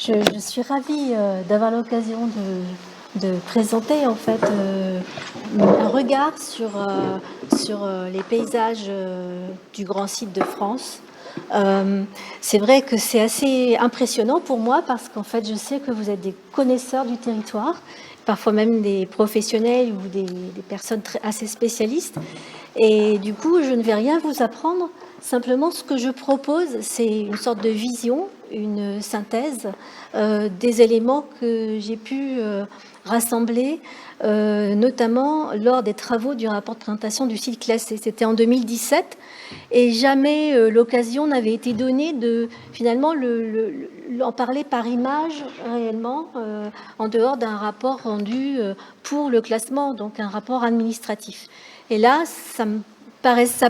Je suis ravie d'avoir l'occasion de présenter en fait un regard sur les paysages du grand site de France. C'est vrai que c'est assez impressionnant pour moi parce qu'en fait je sais que vous êtes des connaisseurs du territoire, parfois même des professionnels ou des personnes assez spécialistes. Et du coup, je ne vais rien vous apprendre. Simplement, ce que je propose, c'est une sorte de vision, une synthèse des éléments que j'ai pu rassembler, notamment lors des travaux du rapport de présentation du site classé. C'était en 2017 et jamais l'occasion n'avait été donnée de finalement en parler par image réellement, en dehors d'un rapport rendu pour le classement, donc un rapport administratif. Et là, ça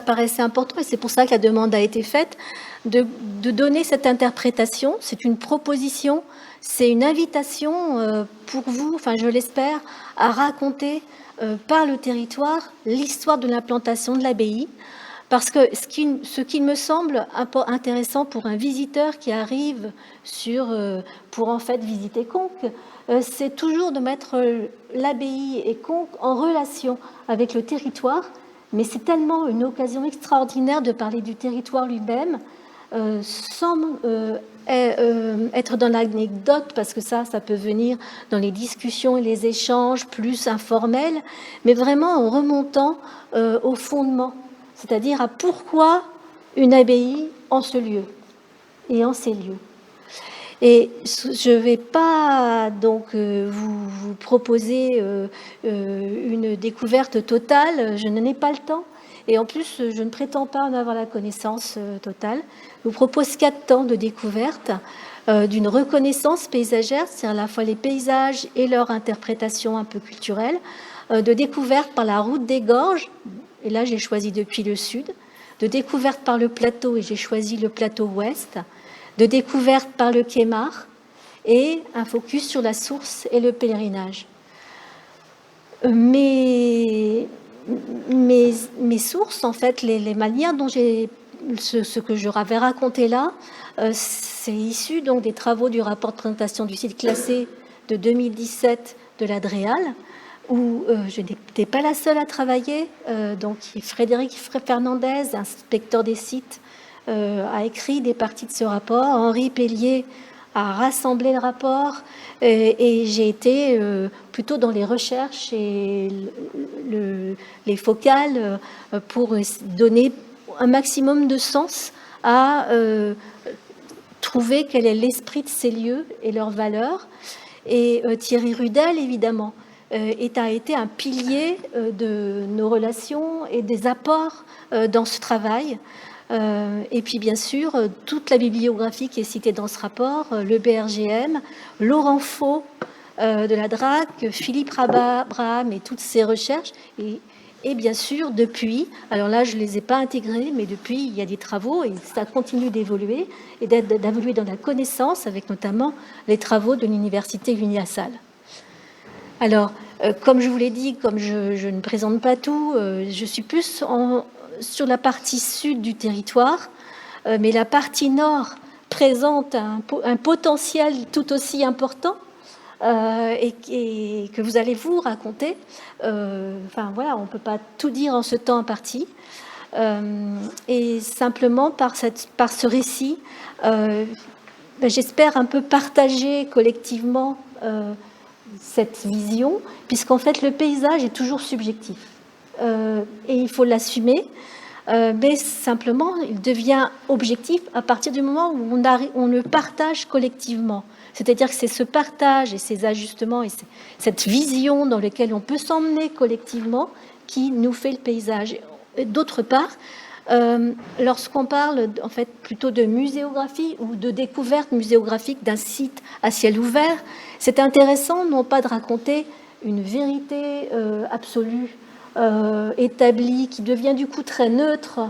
paraissait important, et c'est pour ça que la demande a été faite, de donner cette interprétation. C'est une proposition, c'est une invitation pour vous, enfin je l'espère, à raconter par le territoire l'histoire de l'implantation de l'abbaye. Parce que ce qui me semble intéressant pour un visiteur qui arrive pour en fait visiter Conques, c'est toujours de mettre l'abbaye et Conques en relation avec le territoire, mais c'est tellement une occasion extraordinaire de parler du territoire lui-même, sans être dans l'anecdote, parce que ça peut venir dans les discussions et les échanges plus informels, mais vraiment en remontant au fondement, c'est-à-dire à pourquoi une abbaye en ce lieu et en ces lieux. Et je ne vais pas donc vous proposer une découverte totale, je n'en ai pas le temps, et en plus je ne prétends pas en avoir la connaissance totale. Je vous propose 4 temps de découverte d'une reconnaissance paysagère, c'est à la fois les paysages et leur interprétation un peu culturelle, de découverte par la route des gorges, et là j'ai choisi depuis le sud, de découverte par le plateau, et j'ai choisi le plateau ouest, de découverte par le Kémar, et un focus sur la source et le pèlerinage. Mes sources, en fait, les manières dont ce que je vais raconter là, c'est issu donc des travaux du rapport de présentation du site classé de 2017 de la DREAL, où je n'étais pas la seule à travailler. Donc Frédéric Fernandez, inspecteur des sites, a écrit des parties de ce rapport. Henri Pellier a rassemblé le rapport et j'ai été plutôt dans les recherches et les focales pour donner un maximum de sens à trouver quel est l'esprit de ces lieux et leurs valeurs. Et Thierry Rudel, évidemment, a été un pilier de nos relations et des apports dans ce travail. Et puis bien sûr, toute la bibliographie qui est citée dans ce rapport, le BRGM, Laurent Faux de la DRAC, Philippe Braham et toutes ses recherches, et bien sûr depuis, alors là je ne les ai pas intégrés, mais depuis il y a des travaux et ça continue d'évoluer et d'évoluer dans la connaissance avec notamment les travaux de l'université Uniasal. Alors, comme je vous l'ai dit, comme je ne présente pas tout, je suis plus sur la partie sud du territoire, mais la partie nord présente un potentiel tout aussi important et que vous allez vous raconter. Enfin voilà, on ne peut pas tout dire en ce temps imparti. Et simplement par ce récit, j'espère un peu partager collectivement cette vision, puisqu'en fait le paysage est toujours subjectif et il faut l'assumer, mais simplement il devient objectif à partir du moment où on le partage collectivement. C'est-à-dire que c'est ce partage et ces ajustements et cette vision dans laquelle on peut s'emmener collectivement qui nous fait le paysage. D'autre part, lorsqu'on parle en fait plutôt de muséographie ou de découverte muséographique d'un site à ciel ouvert, c'est intéressant non pas de raconter une vérité absolue, établie, qui devient du coup très neutre,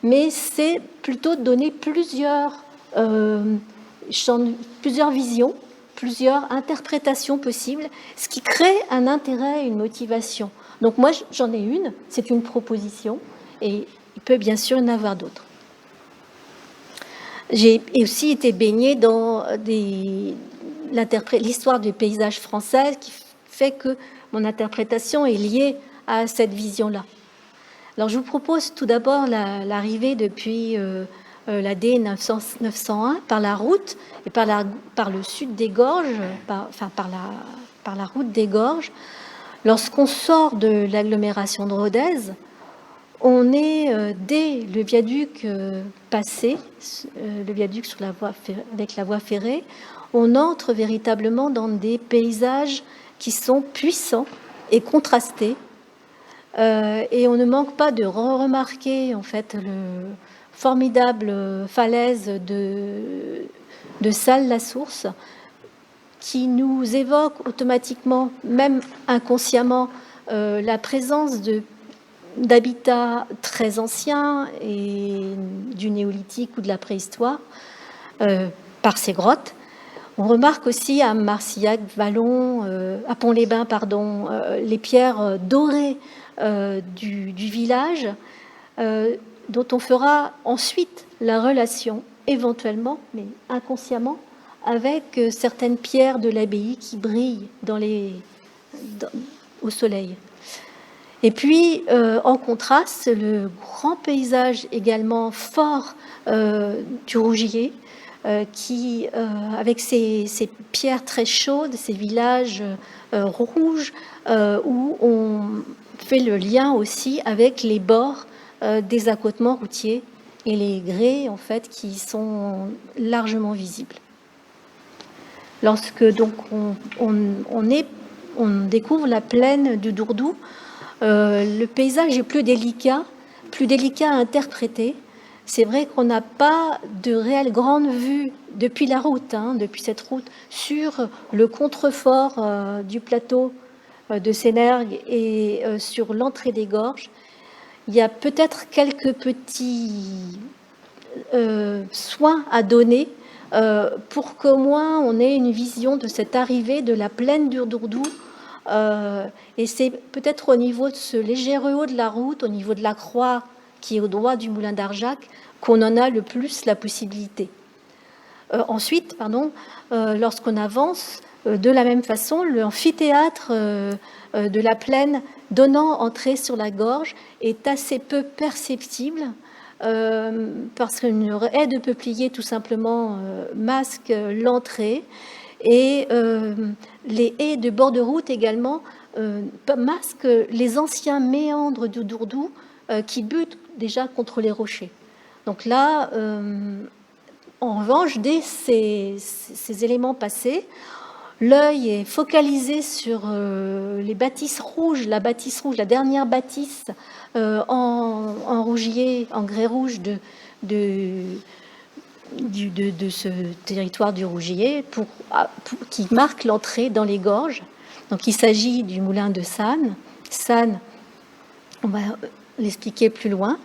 mais c'est plutôt de donner plusieurs visions, plusieurs interprétations possibles, ce qui crée un intérêt, une motivation. Donc moi j'en ai une, c'est une proposition, et il peut bien sûr y en avoir d'autres. J'ai aussi été baignée dans l'histoire du paysage français qui fait que mon interprétation est liée à cette vision-là. Alors je vous propose tout d'abord l'arrivée depuis la D 901 par la route et par le sud des gorges, par la route des gorges. Lorsqu'on sort de l'agglomération de Rodez, on est dès le viaduc passé, le viaduc sur avec la voie ferrée, on entre véritablement dans des paysages qui sont puissants et contrastés. Et on ne manque pas de remarquer en fait le formidable falaise de Salles-la-Source qui nous évoque automatiquement, même inconsciemment, la présence d'habitats très anciens et du néolithique ou de la préhistoire par ces grottes. On remarque aussi à Marcillac, Vallon, à Pont-les-Bains, les pierres dorées du village, dont on fera ensuite la relation, éventuellement, mais inconsciemment, avec certaines pierres de l'abbaye qui brillent au soleil. Et puis, en contraste, le grand paysage également fort du Rougier, qui, avec ces pierres très chaudes, ces villages rouges, où on fait le lien aussi avec les bords des accotements routiers et les grès, en fait, qui sont largement visibles. Lorsque donc on découvre la plaine du Dourdou, le paysage est plus délicat à interpréter. C'est vrai qu'on n'a pas de réelle grande vue depuis la route, depuis cette route, sur le contrefort du plateau de Sénergues et sur l'entrée des gorges. Il y a peut-être quelques petits soins à donner pour qu'au moins on ait une vision de cette arrivée de la plaine du Dourdou. Et c'est peut-être au niveau de ce léger rehaut de la route, au niveau de la croix qui est au droit du moulin d'Arjac, qu'on en a le plus la possibilité. Ensuite, lorsqu'on avance, de la même façon, l'amphithéâtre de la plaine donnant entrée sur la gorge est assez peu perceptible parce qu'une haie de peupliers tout simplement masque l'entrée et les haies de bord de route également masquent les anciens méandres du Dourdou qui butent déjà contre les rochers. Donc là, en revanche, dès ces éléments passés, l'œil est focalisé sur les bâtisses rouges, la dernière bâtisse en rougier, en grès rouge de ce territoire du Rougier qui marque l'entrée dans les gorges. Donc il s'agit du moulin de Sannes. Sannes, on va l'expliquer plus loin.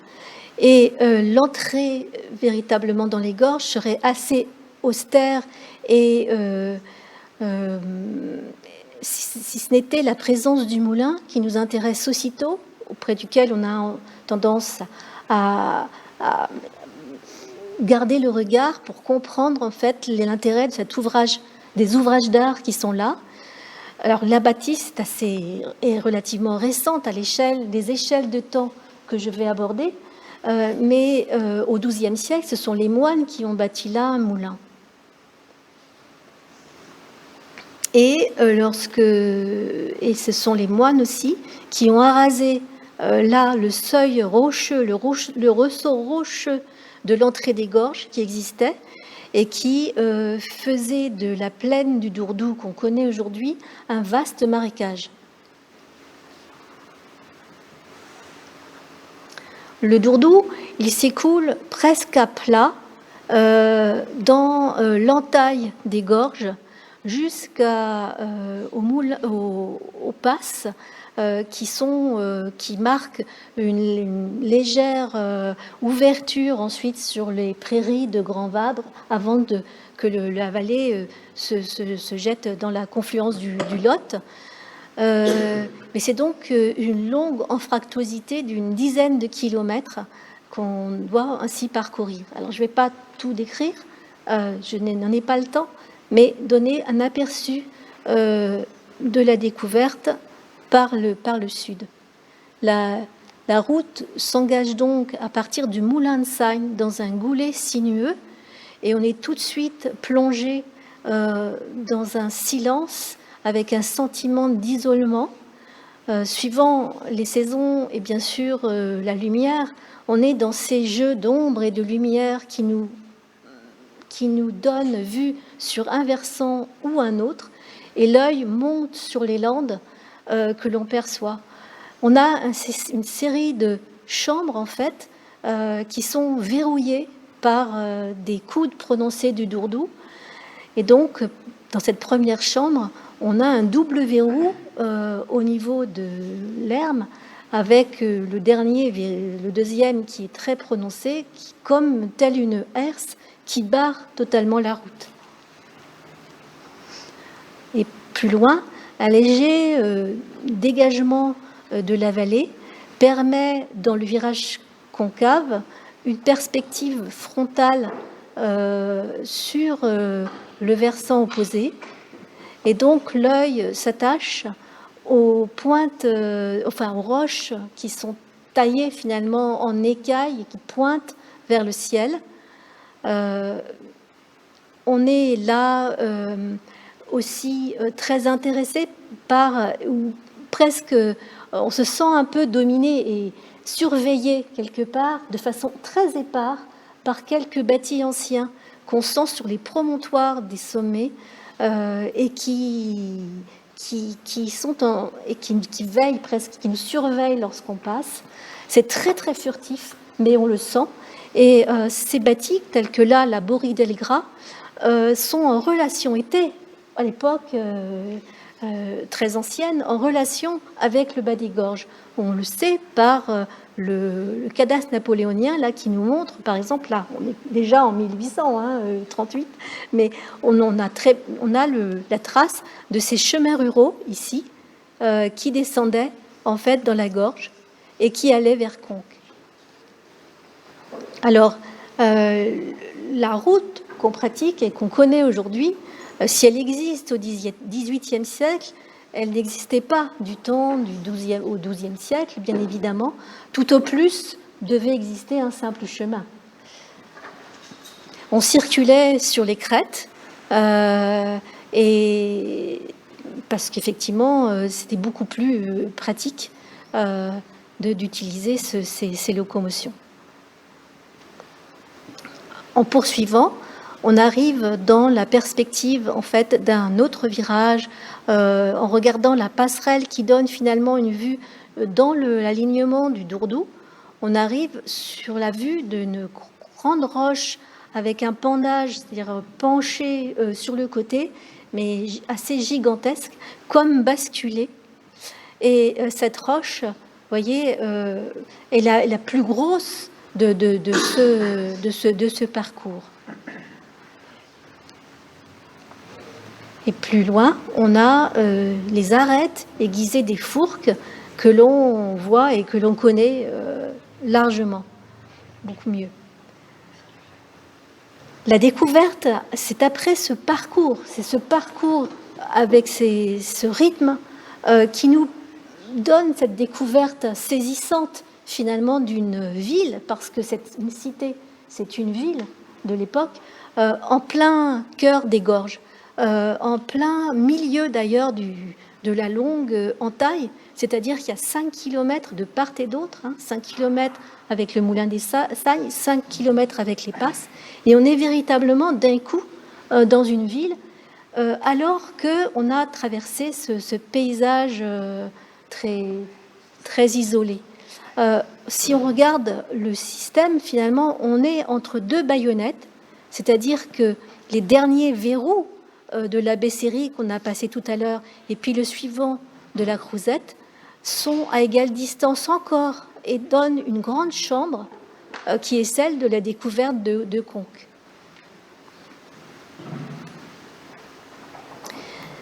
Et l'entrée véritablement dans les gorges serait assez austère et si ce n'était la présence du moulin qui nous intéresse aussitôt, auprès duquel on a tendance à garder le regard pour comprendre en fait l'intérêt de cet ouvrage, des ouvrages d'art qui sont là. Alors la bâtisse est relativement récente à l'échelle des échelles de temps que je vais aborder, mais au XIIe siècle, ce sont les moines qui ont bâti là un moulin. Et ce sont les moines aussi qui ont arasé là le seuil rocheux, le ressaut rocheux de l'entrée des gorges qui existait et qui faisait de la plaine du Dourdou qu'on connaît aujourd'hui un vaste marécage. Le Dourdou, il s'écoule presque à plat dans l'entaille des gorges jusqu'aux passes qui marquent une légère ouverture ensuite sur les prairies de Grand Vabre avant que la vallée se jette dans la confluence du Lot. Mais c'est donc une longue anfractuosité d'une dizaine de kilomètres qu'on doit ainsi parcourir. Alors je ne vais pas tout décrire, je n'en ai pas le temps, mais donner un aperçu de la découverte par le sud. La route s'engage donc à partir du moulin de Sagne dans un goulet sinueux, et on est tout de suite plongé dans un silence avec un sentiment d'isolement. Suivant les saisons et bien sûr la lumière, on est dans ces jeux d'ombre et de lumière qui nous donnent vue sur un versant ou un autre, et l'œil monte sur les landes que l'on perçoit. On a une série de chambres en fait qui sont verrouillées par des coudes prononcés du Dourdou, et donc dans cette première chambre, on a un double verrou au niveau de l'herme, avec le deuxième qui est très prononcé, comme telle une herse qui barre totalement la route. Et plus loin, un léger dégagement de la vallée permet, dans le virage concave, une perspective frontale sur le versant opposé. Et donc l'œil s'attache aux pointes, aux roches qui sont taillées finalement en écailles et qui pointent vers le ciel. On est là aussi très intéressé par, ou presque, on se sent un peu dominé et surveillé quelque part, de façon très épars, par quelques bâtis anciens qu'on sent sur les promontoires des sommets, et qui veillent presque, qui nous surveillent lorsqu'on passe. C'est très très furtif, mais on le sent. Et ces bâtis, tels que là, la Borrie del Gras, sont en relation, étaient à l'époque très ancienne, en relation avec le bas des gorges. On le sait par le cadastre napoléonien là, qui nous montre, par exemple, là, on est déjà en 1838, mais on a la trace de ces chemins ruraux ici, qui descendaient en fait dans la gorge et qui allaient vers Conques. Alors, la route qu'on pratique et qu'on connaît aujourd'hui, si elle existe au XVIIIe siècle, elle n'existait pas du temps du XIIe au XIIe siècle, bien évidemment. Tout au plus devait exister un simple chemin. On circulait sur les crêtes, et parce qu'effectivement, c'était beaucoup plus pratique d'utiliser ces locomotions. En poursuivant, on arrive dans la perspective en fait d'un autre virage, en regardant la passerelle qui donne finalement une vue dans l'alignement du Dourdou. On arrive sur la vue d'une grande roche avec un pendage, c'est-à-dire penché sur le côté, mais assez gigantesque, comme basculé. Et cette roche, vous voyez, est la plus grosse de ce parcours. Et plus loin, on a les arêtes aiguisées des fourques que l'on voit et que l'on connaît largement, beaucoup mieux. La découverte, c'est après ce parcours, c'est ce parcours avec ce rythme qui nous donne cette découverte saisissante finalement d'une ville, parce que une cité, c'est une ville de l'époque, en plein cœur des gorges. En plein milieu d'ailleurs de la longue entaille, c'est-à-dire qu'il y a 5 km de part et d'autre, 5 km avec le moulin des Sagnes, 5 km avec les passes, et on est véritablement d'un coup dans une ville, alors qu'on a traversé ce paysage très, très isolé. Si on regarde le système, finalement, on est entre deux baïonnettes, c'est-à-dire que les derniers verrous de la Bessérie qu'on a passé tout à l'heure, et puis le suivant de la Crouzette, sont à égale distance encore et donnent une grande chambre qui est celle de la découverte de Conques.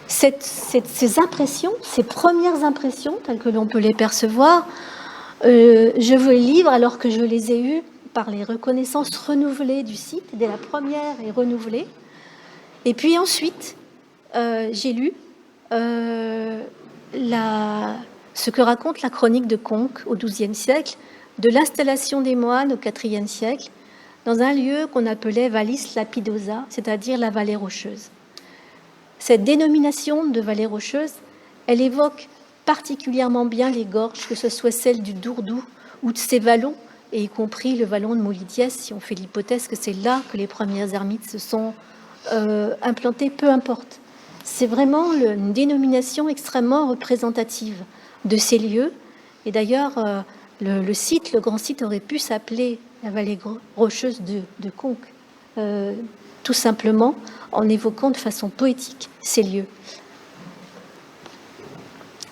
Ces impressions, ces premières impressions, telles que l'on peut les percevoir, je vous les livre alors que je les ai eues par les reconnaissances renouvelées du site, dès la première est renouvelée. Et puis ensuite, j'ai lu ce que raconte la chronique de Conques au XIIe siècle, de l'installation des moines au IVe siècle, dans un lieu qu'on appelait Vallis Lapidosa, c'est-à-dire la vallée rocheuse. Cette dénomination de vallée rocheuse, elle évoque particulièrement bien les gorges, que ce soit celle du Dourdou ou de ses vallons, et y compris le vallon de Molidiès, si on fait l'hypothèse que c'est là que les premières ermites se sont implantées, peu importe. C'est vraiment une dénomination extrêmement représentative de ces lieux. Et d'ailleurs, le site, le grand site, aurait pu s'appeler la vallée rocheuse de Conques, tout simplement en évoquant de façon poétique ces lieux.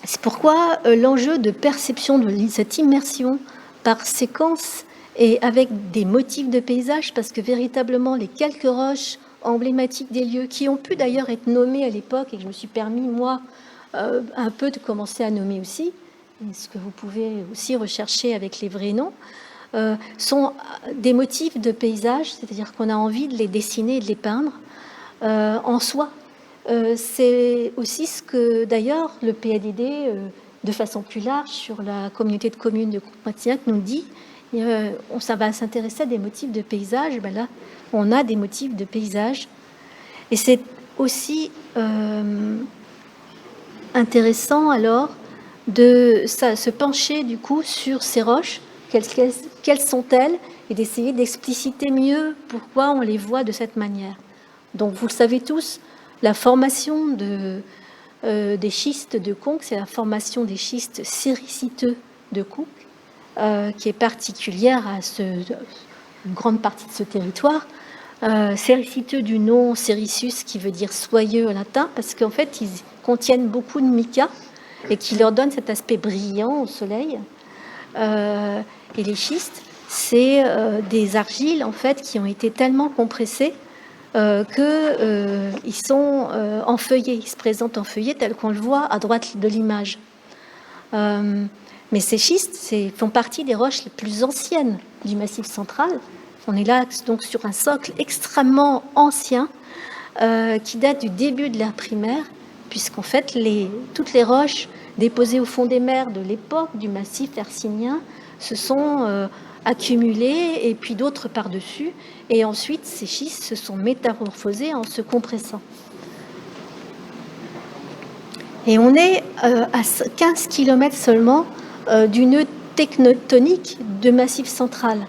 C'est pourquoi l'enjeu de perception de cette immersion par séquence et avec des motifs de paysage, parce que véritablement les quelques roches emblématiques des lieux, qui ont pu d'ailleurs être nommées à l'époque, et que je me suis permis, moi, un peu de commencer à nommer aussi, et ce que vous pouvez aussi rechercher avec les vrais noms, sont des motifs de paysage, c'est-à-dire qu'on a envie de les dessiner et de les peindre en soi. C'est aussi ce que d'ailleurs le PADD, de façon plus large sur la communauté de communes de Conques-Montignac, nous dit. Ça va s'intéresser à des motifs de paysage. Ben là, on a des motifs de paysage, et c'est aussi intéressant alors de se pencher du coup sur ces roches. Quelles sont-elles, et d'essayer d'expliciter mieux pourquoi on les voit de cette manière. Donc vous le savez tous, la formation des schistes de Conques, c'est la formation des schistes sériciteux de Conques, qui est particulière à une grande partie de ce territoire. Sériciteux du nom séricius, qui veut dire soyeux en latin, parce qu'en fait ils contiennent beaucoup de mica et qui leur donne cet aspect brillant au soleil. Et les schistes, c'est des argiles en fait qui ont été tellement compressées qu'ils sont enfeuillés, ils se présentent enfeuillés tel qu'on le voit à droite de l'image. Mais ces schistes font partie des roches les plus anciennes du Massif central. On est là donc sur un socle extrêmement ancien qui date du début de l'ère primaire, puisqu'en fait toutes les roches déposées au fond des mers de l'époque du Massif hercynien se sont accumulées, et puis d'autres par-dessus, et ensuite ces schistes se sont métamorphosés en se compressant. Et on est à 15 km seulement d'une tectonique de Massif central,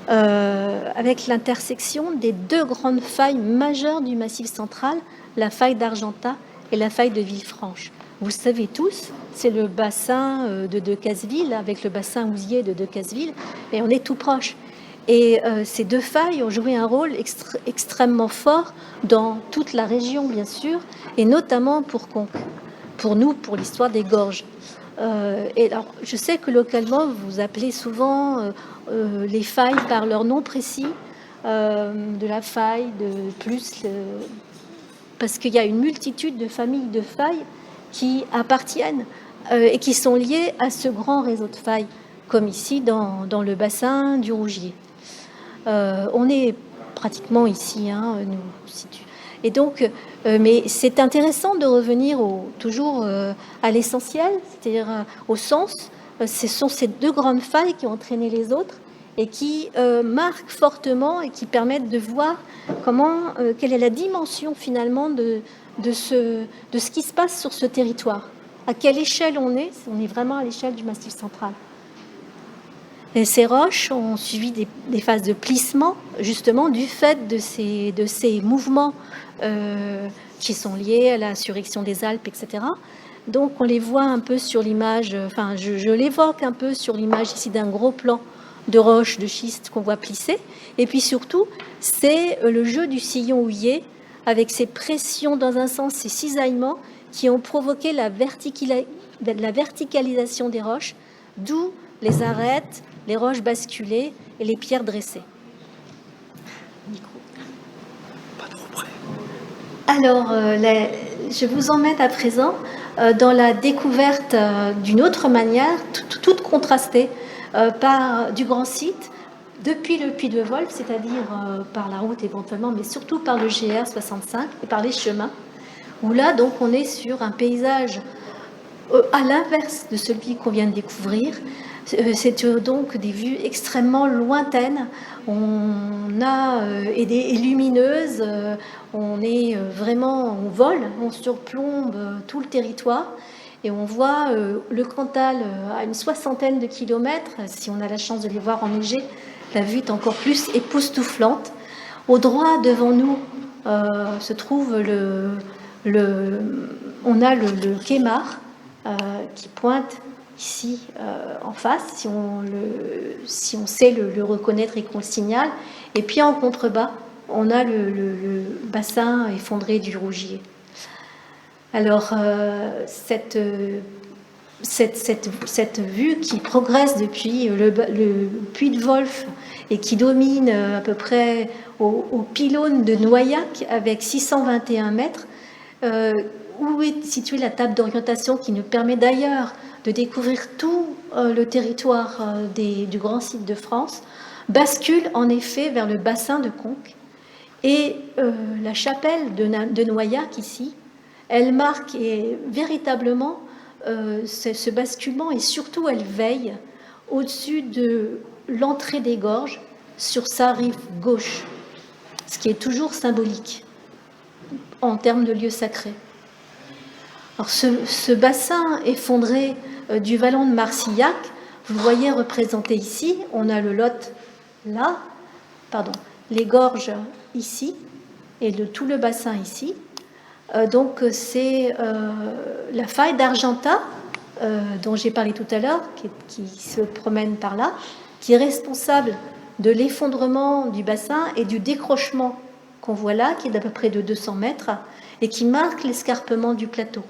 avec l'intersection des deux grandes failles majeures du Massif central, la faille d'Argentat et la faille de Villefranche. Vous savez tous, c'est le bassin de Decazeville, avec le bassin housier de Decazeville, et on est tout proche. Et ces deux failles ont joué un rôle extrêmement fort dans toute la région, bien sûr, et notamment pour Conques, pour nous, pour l'histoire des gorges. Et alors, je sais que localement, vous appelez souvent les failles par leur nom précis, de la faille, parce qu'il y a une multitude de familles de failles qui appartiennent et qui sont liées à ce grand réseau de failles, comme ici dans le bassin du Rougier. On est pratiquement ici, nous situons. Et donc, mais c'est intéressant de revenir toujours à l'essentiel, c'est-à-dire au sens. Ce sont ces deux grandes failles qui ont entraîné les autres et qui marquent fortement et qui permettent de voir quelle est la dimension finalement de ce qui se passe sur ce territoire. À quelle échelle on est vraiment à l'échelle du Massif central. Et ces roches ont suivi des phases de plissement, justement du fait de ces mouvements qui sont liés à la surrection des Alpes, etc. Donc on les voit un peu sur l'image, enfin je l'évoque un peu sur l'image ici d'un gros plan de roches, de schiste qu'on voit plisser. Et puis surtout, c'est le jeu du sillon houillé, avec ces pressions dans un sens, ces cisaillements qui ont provoqué la verticalisation des roches, d'où les arêtes, les roches basculées et les pierres dressées. Micro. Pas trop près. Alors, je vous emmène à présent dans la découverte d'une autre manière, toute contrastée, du grand site, depuis le Puy de Wolf, c'est-à-dire par la route éventuellement, mais surtout par le GR 65 et par les chemins, où là, donc, on est sur un paysage à l'inverse de celui qu'on vient de découvrir. C'est donc des vues extrêmement lointaines. On a et lumineuses. On est vraiment, on vole, on surplombe tout le territoire. Et on voit le Cantal à une 60aine de kilomètres. Si on a la chance de les voir enneigés, la vue est encore plus époustouflante. Au droit devant nous se trouve on a le Quémar qui pointe ici en face, si on sait le reconnaître et qu'on le signale. Et puis en contrebas, on a le bassin effondré du Rougier. Alors, cette vue qui progresse depuis le Puy de Wolf et qui domine à peu près au pylône de Noyac avec 621 mètres, où est située la table d'orientation qui nous permet d'ailleurs de découvrir tout le territoire du grand site de France, bascule en effet vers le bassin de Conques. Et la chapelle de Noyac ici, elle marque véritablement ce basculement et surtout elle veille au-dessus de l'entrée des gorges sur sa rive gauche, ce qui est toujours symbolique en termes de lieu sacré. Alors ce bassin effondré du vallon de Marcillac, vous le voyez représenté ici, on a le Lot là, les gorges ici et tout le bassin ici. Donc c'est la faille d'Argentat dont j'ai parlé tout à l'heure, qui se promène par là, qui est responsable de l'effondrement du bassin et du décrochement qu'on voit là, qui est d'à peu près de 200 mètres, et qui marque l'escarpement du plateau.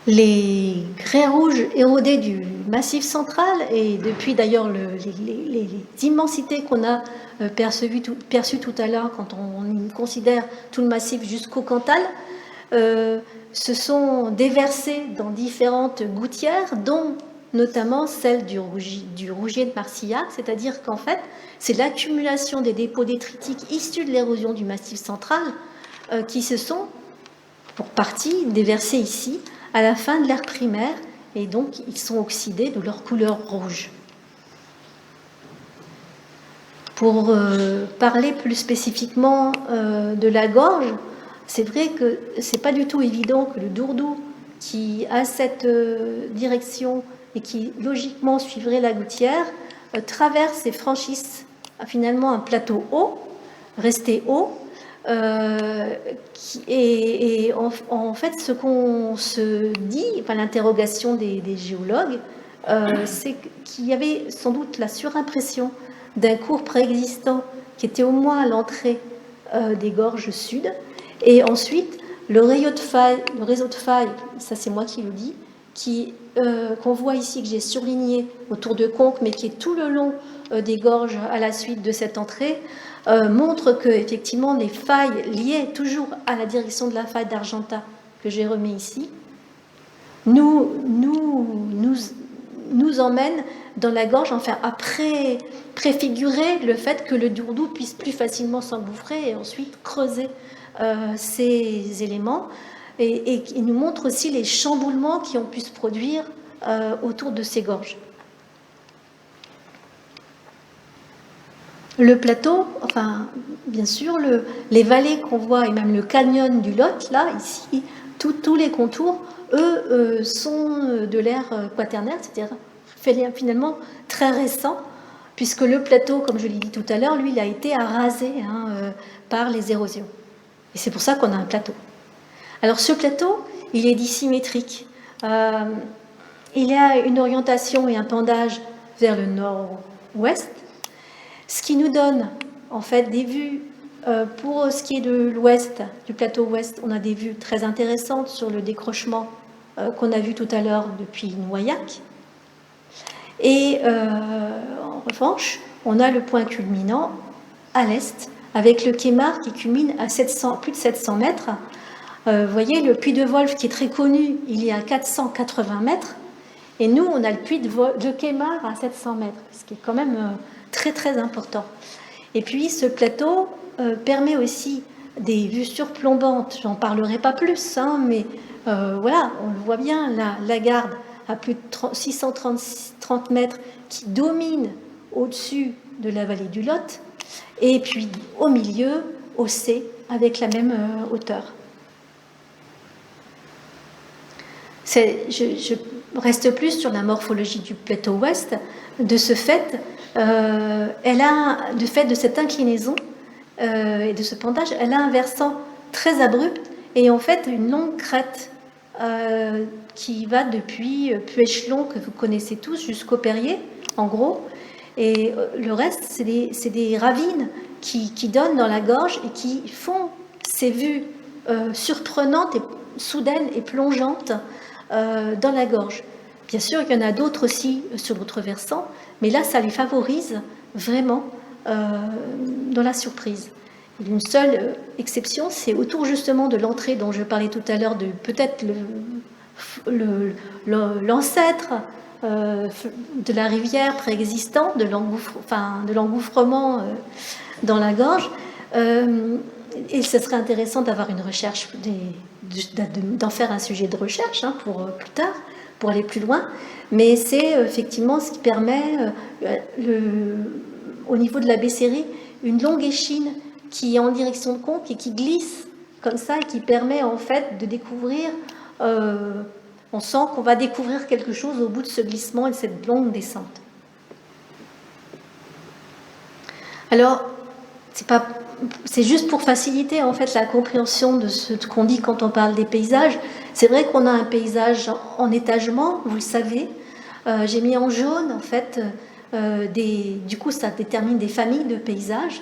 Les grès rouges érodés du massif central, et depuis d'ailleurs les immensités qu'on a perçues tout à l'heure quand on considère tout le massif jusqu'au Cantal, se sont déversés dans différentes gouttières, dont notamment celle du Rougier de Marcillac, c'est-à-dire qu'en fait, c'est l'accumulation des dépôts détritiques issus de l'érosion du massif central qui se sont, pour partie, déversés ici, à la fin de l'ère primaire, et donc ils sont oxydés de leur couleur rouge. Pour parler plus spécifiquement de la gorge, c'est vrai que c'est pas du tout évident que le Dourdou, qui a cette direction et qui logiquement suivrait la gouttière, traverse et franchisse finalement un plateau haut, resté haut, et en fait, ce qu'on se dit, enfin, l'interrogation des géologues, c'est qu'il y avait sans doute la surimpression d'un cours préexistant qui était au moins à l'entrée des gorges sud, et ensuite le réseau de failles, ça c'est moi qui le dis, qu'on voit ici, que j'ai surligné autour de Conques, mais qui est tout le long des gorges à la suite de cette entrée, montre que effectivement les failles liées toujours à la direction de la faille d'Argentat que j'ai remis ici nous emmènent dans la gorge, enfin à préfigurer le fait que le Dourdou puisse plus facilement s'engouffrer et ensuite creuser ces éléments, et il nous montre aussi les chamboulements qui ont pu se produire autour de ces gorges. Le plateau, enfin, bien sûr, les vallées qu'on voit, et même le canyon du Lot, là, ici, tous les contours, eux, sont de l'ère quaternaire, c'est-à-dire finalement très récent, puisque le plateau, comme je l'ai dit tout à l'heure, lui, il a été arasé par les érosions. Et c'est pour ça qu'on a un plateau. Alors ce plateau, il est dissymétrique. Il a une orientation et un pendage vers le nord-ouest, ce qui nous donne en fait des vues, pour ce qui est de l'ouest, du plateau ouest, on a des vues très intéressantes sur le décrochement qu'on a vu tout à l'heure depuis Noyac. Et en revanche, on a le point culminant à l'est, avec le Quémar qui culmine à plus de 700 mètres. Vous voyez, le Puy de Wolf qui est très connu, il est à 480 mètres. Et nous, on a le puits de Quémar à 700 mètres, ce qui est quand même très très important. Et puis ce plateau permet aussi des vues surplombantes. J'en parlerai pas plus, hein, mais voilà, on le voit bien, la garde à plus de 630 mètres qui domine au-dessus de la vallée du Lot, et puis au milieu, Aussay, avec la même hauteur. Je reste plus sur la morphologie du plateau ouest. De ce fait, elle a, du fait de cette inclinaison et de ce pentage, elle a un versant très abrupt et en fait une longue crête qui va depuis Puechelon, que vous connaissez tous, jusqu'au Perrier, en gros. Et le reste, c'est des ravines qui donnent dans la gorge et qui font ces vues surprenantes et soudaines et plongeantes dans la gorge. Bien sûr, il y en a d'autres aussi sur l'autre versant, mais là, ça les favorise vraiment dans la surprise. Une seule exception, c'est autour justement de l'entrée dont je parlais tout à l'heure, de peut-être l'ancêtre de la rivière préexistante, de l'engouffrement dans la gorge. Et ce serait intéressant d'avoir une recherche, d'en faire un sujet de recherche pour plus tard, pour aller plus loin. Mais c'est effectivement ce qui permet, au niveau de la Bessérie, une longue échine qui est en direction de Conques et qui glisse comme ça et qui permet en fait de découvrir, on sent qu'on va découvrir quelque chose au bout de ce glissement et de cette longue descente. Alors, c'est juste pour faciliter en fait la compréhension de ce qu'on dit quand on parle des paysages. C'est vrai qu'on a un paysage en étagement, vous le savez. J'ai mis en jaune en fait du coup ça détermine des familles de paysages,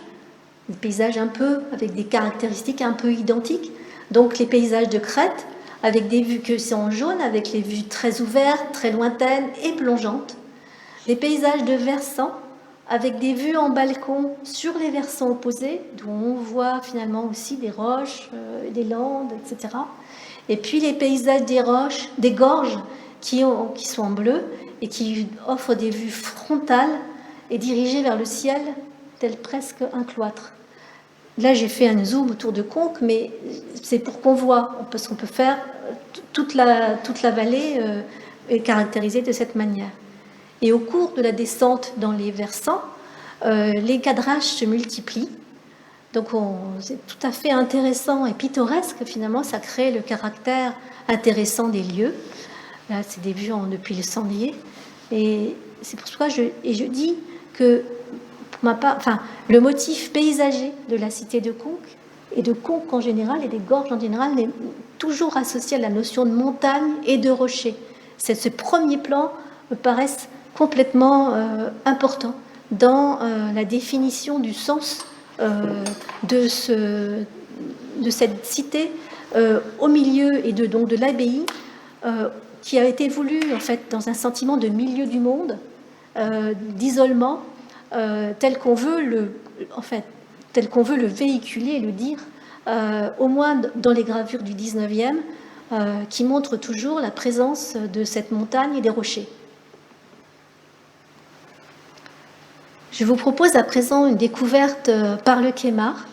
des paysages un peu avec des caractéristiques un peu identiques. Donc les paysages de crête avec des vues que c'est en jaune, avec les vues très ouvertes, très lointaines et plongeantes. Les paysages de versants avec des vues en balcon sur les versants opposés, d'où on voit finalement aussi des roches, des landes, etc. Et puis les paysages des roches, des gorges qui sont en bleu et qui offrent des vues frontales et dirigées vers le ciel, tel presque un cloître. Là, j'ai fait un zoom autour de Conques, mais c'est pour qu'on voit, parce qu'on peut faire toute la vallée est caractérisée de cette manière. Et au cours de la descente dans les versants, les cadrages se multiplient. Donc c'est tout à fait intéressant et pittoresque finalement, ça crée le caractère intéressant des lieux. Là, c'est des vues depuis le Sanglier. Et c'est pour ça que je dis que pour ma part, le motif paysager de la cité de Conques et de Conques en général et des gorges en général est toujours associé à la notion de montagne et de rocher. Ce premier plan me paraît complètement important dans la définition du sens de cette cité au milieu et donc de l'abbaye qui a été voulu en fait dans un sentiment de milieu du monde, d'isolement, tel qu'on veut le véhiculer et le dire, au moins dans les gravures du 19e, qui montrent toujours la présence de cette montagne et des rochers. Je vous propose à présent une découverte par le Quémar,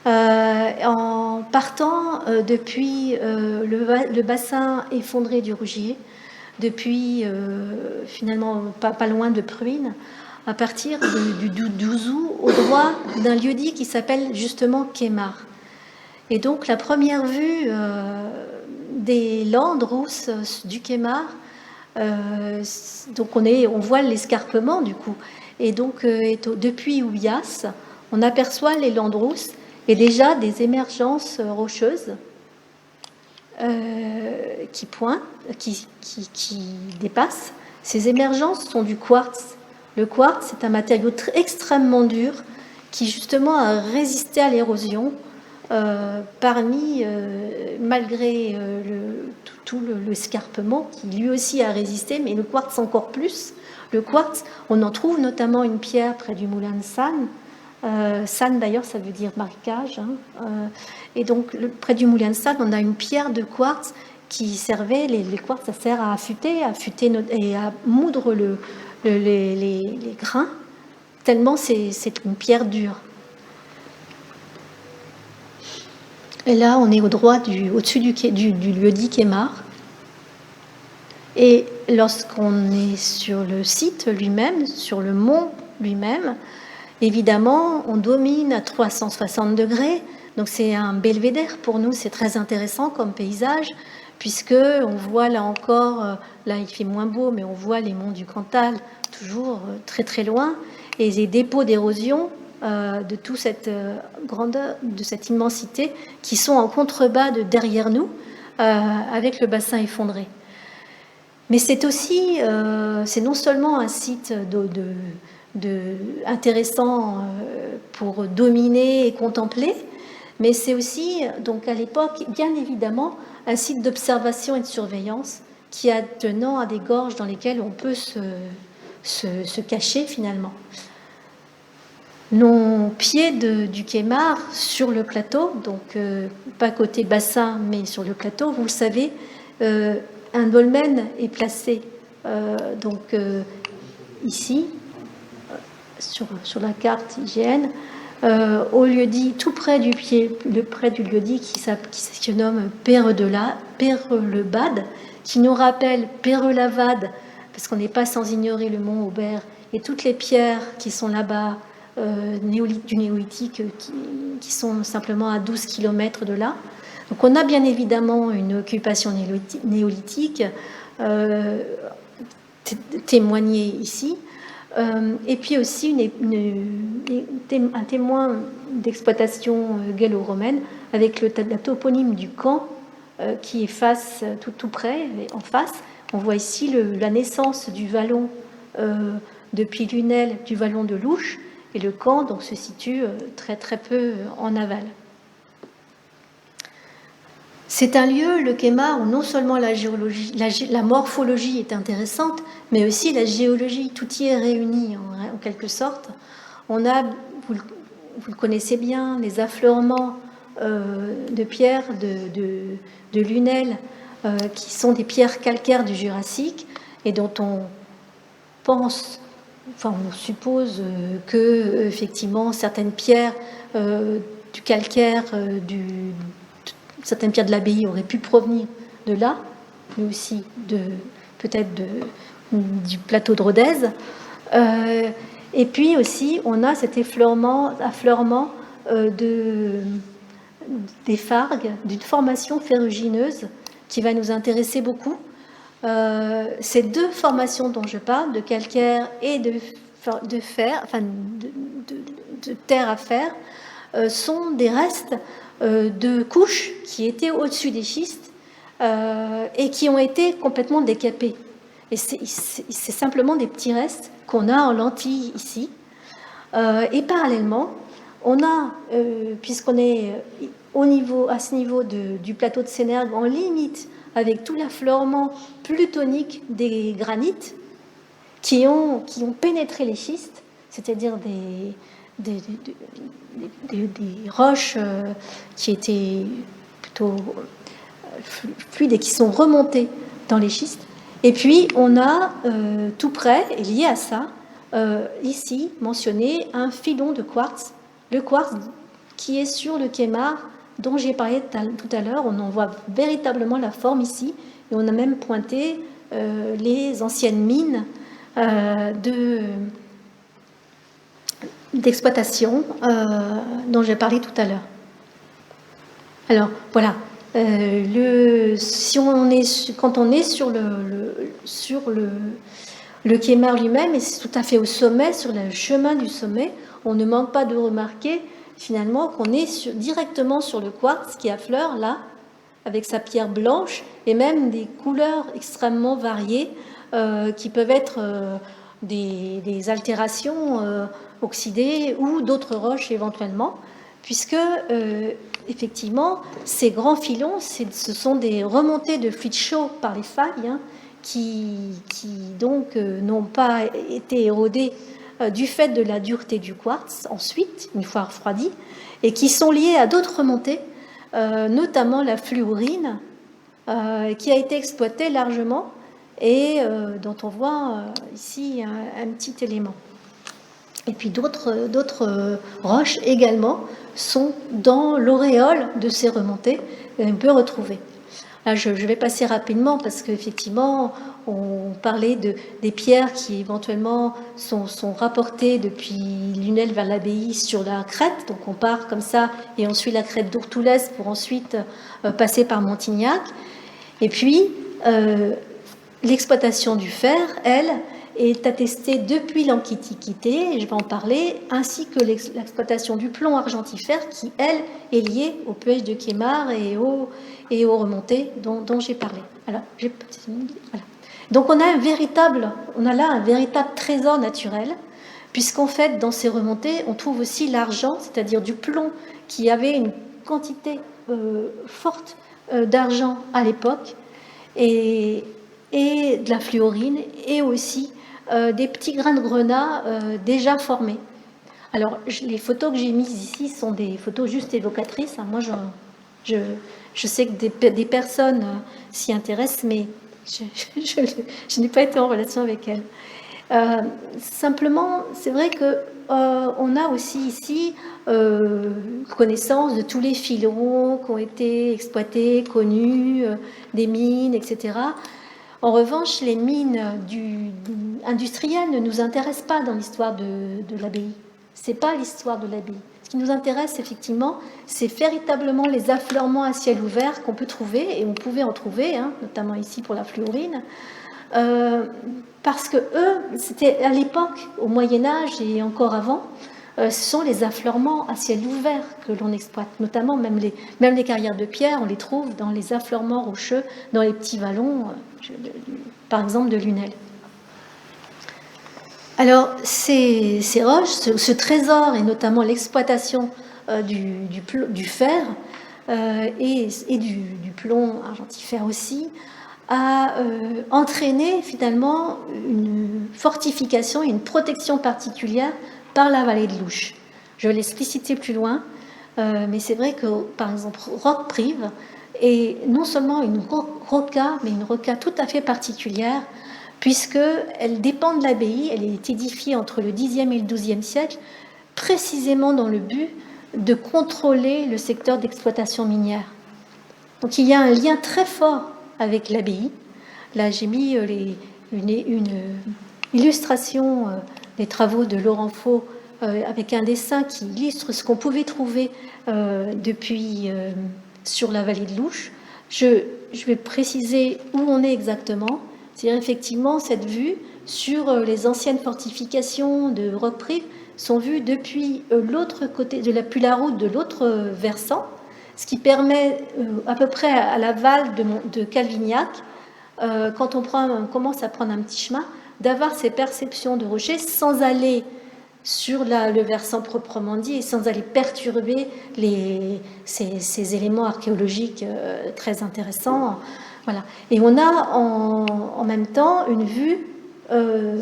en partant depuis le bassin effondré du Rougier, depuis finalement pas loin de Pruine, à partir du Douzou, au droit d'un lieu-dit qui s'appelle justement Quémar. Et donc la première vue des landes rousses du Quémar, donc on voit l'escarpement du coup. Et donc, depuis Ouias, on aperçoit les landes rousses et déjà des émergences rocheuses qui pointent, qui dépassent. Ces émergences sont du quartz. Le quartz, c'est un matériau extrêmement dur qui, justement, a résisté à l'érosion malgré tout l'escarpement qui, lui aussi, a résisté, mais le quartz encore plus. Le quartz, on en trouve notamment une pierre près du moulin de Sannes. Sannes, d'ailleurs, ça veut dire marécage. Et donc, près du moulin de Sannes, on a une pierre de quartz qui servaient, les quartz, ça sert à affûter et à moudre les grains, tellement c'est une pierre dure. Et là, on est au-dessus du lieu-dit Kémar. Et lorsqu'on est sur le site lui-même, sur le mont lui-même, évidemment, on domine à 360 degrés. Donc c'est un belvédère pour nous, c'est très intéressant comme paysage, puisque on voit là encore, là il fait moins beau, mais on voit les monts du Cantal toujours très très loin, et les dépôts d'érosion de toute cette grandeur, de cette immensité, qui sont en contrebas de derrière nous, avec le bassin effondré. Mais c'est aussi, c'est non seulement un site intéressant pour dominer et contempler, mais c'est aussi, donc à l'époque, bien évidemment, un site d'observation et de surveillance qui est attenant à des gorges dans lesquelles on peut se cacher finalement. Nos pieds du Kémar sur le plateau, donc pas côté bassin mais sur le plateau, vous le savez, un dolmen est placé ici sur la carte IGN au lieu-dit tout près du lieu-dit qui se nomme Perelebad, qui nous rappelle Perelavad, parce qu'on n'est pas sans ignorer le mont Aubert et toutes les pierres qui sont là-bas du néolithique qui sont simplement à 12 km de là. Donc on a bien évidemment une occupation néolithique témoignée ici, et puis aussi un témoin d'exploitation gallo-romaine avec la toponyme du camp qui est tout près, en face. On voit ici la naissance du vallon depuis Lunel, du vallon de Louche, et le camp donc se situe très très peu en aval. C'est un lieu, le Kémar, où non seulement la morphologie est intéressante, mais aussi la géologie, tout y est réuni en quelque sorte. On a, vous le connaissez bien, les affleurements de pierres de Lunel, qui sont des pierres calcaires du Jurassique, et dont on suppose que effectivement certaines pierres du calcaire certaines pierres de l'abbaye auraient pu provenir de là, mais aussi peut-être du plateau de Rodez. Et puis aussi, on a cet affleurement des fargues, d'une formation ferrugineuse qui va nous intéresser beaucoup. Ces deux formations dont je parle, de calcaire et de fer, enfin de terre à fer, sont des restes de couches qui étaient au-dessus des schistes et qui ont été complètement décapées. Et c'est simplement des petits restes qu'on a en lentilles ici. Et parallèlement, on a, puisqu'on est à ce niveau du plateau de Sénergue, en limite avec tout l'affleurement plutonique des granites qui ont pénétré les schistes, c'est-à-dire des roches qui étaient plutôt fluides et qui sont remontées dans les schistes. Et puis, on a tout près, et lié à ça, ici, mentionné un filon de quartz, le quartz qui est sur le Kémar, dont j'ai parlé tout à l'heure. On en voit véritablement la forme ici, et on a même pointé les anciennes mines d'exploitation dont j'ai parlé tout à l'heure. Alors voilà, quand on est sur le Kémar lui-même, et c'est tout à fait au sommet, sur le chemin du sommet, on ne manque pas de remarquer finalement qu'on est directement sur le quartz qui affleure là, avec sa pierre blanche, et même des couleurs extrêmement variées qui peuvent être des altérations oxydées ou d'autres roches éventuellement, puisque effectivement ces grands filons, ce sont des remontées de fluide chaud par les failles qui donc n'ont pas été érodées du fait de la dureté du quartz ensuite, une fois refroidi, et qui sont liées à d'autres remontées, notamment la fluorine, qui a été exploité largement et dont on voit ici un petit élément. Et puis d'autres roches également sont dans l'auréole de ces remontées et on peut retrouver. Là, je vais passer rapidement parce qu'effectivement, on parlait des pierres qui éventuellement sont rapportées depuis Lunel vers l'abbaye sur la crête. Donc on part comme ça et on suit la crête d'Ourtoulès pour ensuite passer par Montignac. Et puis, l'exploitation du fer, elle, est attestée depuis l'Antiquité, et je vais en parler, ainsi que l'exploitation du plomb argentifère qui, elle, est liée au puech de Quémar et aux remontées dont j'ai parlé. Alors, voilà. Donc on a là un véritable trésor naturel, puisqu'en fait, dans ces remontées, on trouve aussi l'argent, c'est-à-dire du plomb qui avait une quantité forte d'argent à l'époque, et de la fluorine, et aussi des petits grains de grenat déjà formés. Alors, les photos que j'ai mises ici sont des photos juste évocatrices. Moi, je sais que des personnes s'y intéressent, mais je n'ai pas été en relation avec elles. Simplement, c'est vrai qu'on a aussi ici connaissance de tous les filons qui ont été exploités, connus, des mines, etc. En revanche, les mines industrielles ne nous intéressent pas dans l'histoire de l'abbaye. Ce n'est pas l'histoire de l'abbaye. Ce qui nous intéresse, effectivement, c'est véritablement les affleurements à ciel ouvert qu'on peut trouver, et on pouvait en trouver, notamment ici pour la fluorine, parce que eux, c'était à l'époque, au Moyen-Âge et encore avant, ce sont les affleurements à ciel ouvert que l'on exploite, notamment même les carrières de pierre, on les trouve dans les affleurements rocheux, dans les petits vallons, par exemple de Lunel. Alors, ces roches, ce trésor, et notamment l'exploitation du fer et du plomb argentifère aussi, a entraîné finalement une fortification et une protection particulière par la vallée de l'Ouche. Je vais l'expliciter plus loin, mais c'est vrai que, par exemple, Roqueprive est non seulement une roca, mais une roca tout à fait particulière, puisqu'elle dépend de l'abbaye, elle est édifiée entre le Xe et le XIIe siècle, précisément dans le but de contrôler le secteur d'exploitation minière. Donc il y a un lien très fort avec l'abbaye. Là, j'ai mis une illustration des travaux de Laurent Faux avec un dessin qui illustre ce qu'on pouvait trouver sur la vallée de l'Ouche. Je vais préciser où on est exactement. C'est-à-dire effectivement cette vue sur les anciennes fortifications de Roqueprive sont vues depuis l'autre côté, depuis la route de l'autre versant, ce qui permet à peu près à l'aval de Calvignac, quand on commence à prendre un petit chemin, d'avoir ces perceptions de rochers sans aller sur le versant proprement dit et sans aller perturber ces éléments archéologiques très intéressants. Voilà. Et on a en même temps une vue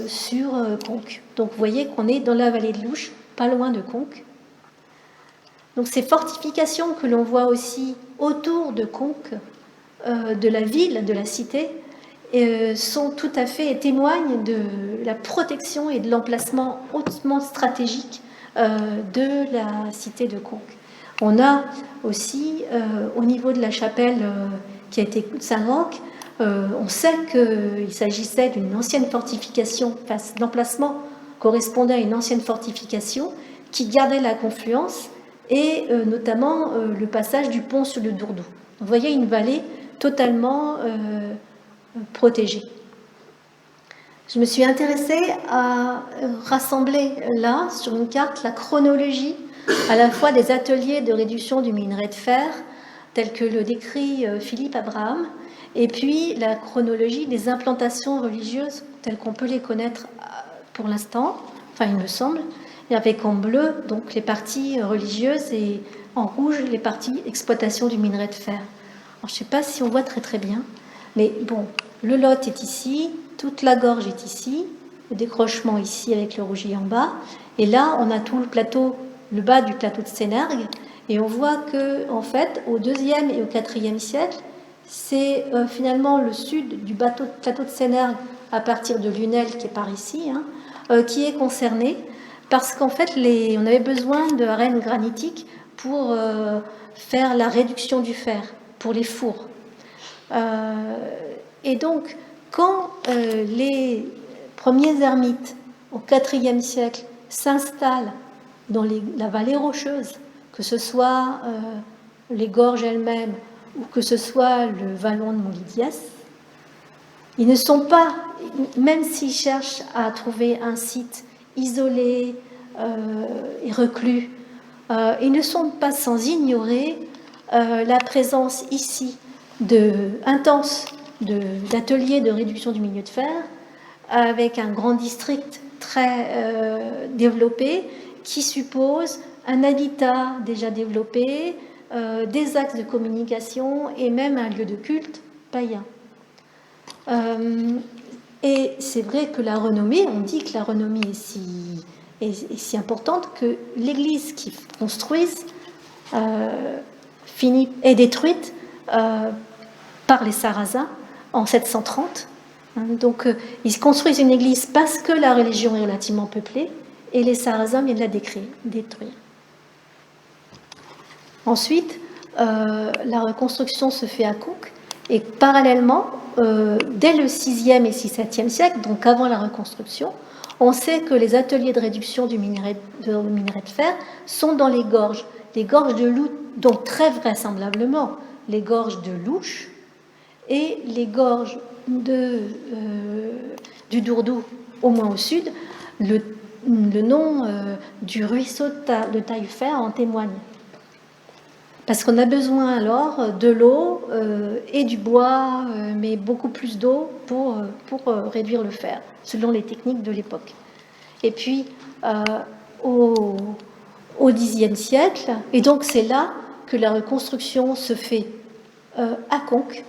sur Conques. Donc vous voyez qu'on est dans la vallée de l'Ouche, pas loin de Conques. Donc ces fortifications que l'on voit aussi autour de Conques, de la ville, de la cité, sont tout à fait et témoignent de la protection et de l'emplacement hautement stratégique de la cité de Conques. On a aussi au niveau de la chapelle qui a été Saint-Roch, on sait qu'il s'agissait d'une ancienne fortification, l'emplacement correspondait à une ancienne fortification qui gardait la confluence et notamment le passage du pont sur le Dourdou. Vous voyez une vallée totalement protégée. Je me suis intéressée à rassembler là, sur une carte, la chronologie à la fois des ateliers de réduction du minerai de fer, tels que le décrit Philippe Abraham, et puis la chronologie des implantations religieuses, telles qu'on peut les connaître pour l'instant, enfin il me semble, et avec en bleu donc les parties religieuses et en rouge les parties exploitation du minerai de fer. Alors, je ne sais pas si on voit très très bien, mais bon, le Lot est ici, toute la gorge est ici, le décrochement ici avec le rougi en bas, et là on a tout le plateau, le bas du plateau de Sénergue, et on voit que en fait au IIe et au IVe siècle, c'est finalement le sud du plateau de Sénargues à partir de Lunel, qui est par ici, qui est concerné, parce qu'en fait, on avait besoin de arènes granitiques pour faire la réduction du fer, pour les fours. Et donc, quand les premiers ermites, au IVe siècle, s'installent dans la vallée rocheuse, que ce soit les gorges elles-mêmes ou que ce soit le vallon de Montlidiès, ils ne sont pas, même s'ils cherchent à trouver un site isolé et reclus, ils ne sont pas sans ignorer la présence ici intense d'ateliers de réduction du milieu de fer, avec un grand district très développé qui suppose un habitat déjà développé, des axes de communication et même un lieu de culte païen. Et c'est vrai que la renommée, on dit que la renommée est si importante que l'église qu'ils construisent est détruite par les Sarrasins en 730. Donc ils construisent une église parce que la religion est relativement peuplée et les Sarrasins viennent la détruire. Ensuite, la reconstruction se fait à Conques et parallèlement, dès le 6e et 7e siècle, donc avant la reconstruction, on sait que les ateliers de réduction du minerai de fer sont dans les gorges de Loutre, donc très vraisemblablement les gorges de Louche et les gorges du Dourdou, au moins au sud. Le nom du ruisseau de Taillefer en témoigne. Parce qu'on a besoin alors de l'eau et du bois, mais beaucoup plus d'eau pour réduire le fer, selon les techniques de l'époque. Et puis, au Xe siècle, et donc c'est là que la reconstruction se fait à Conques,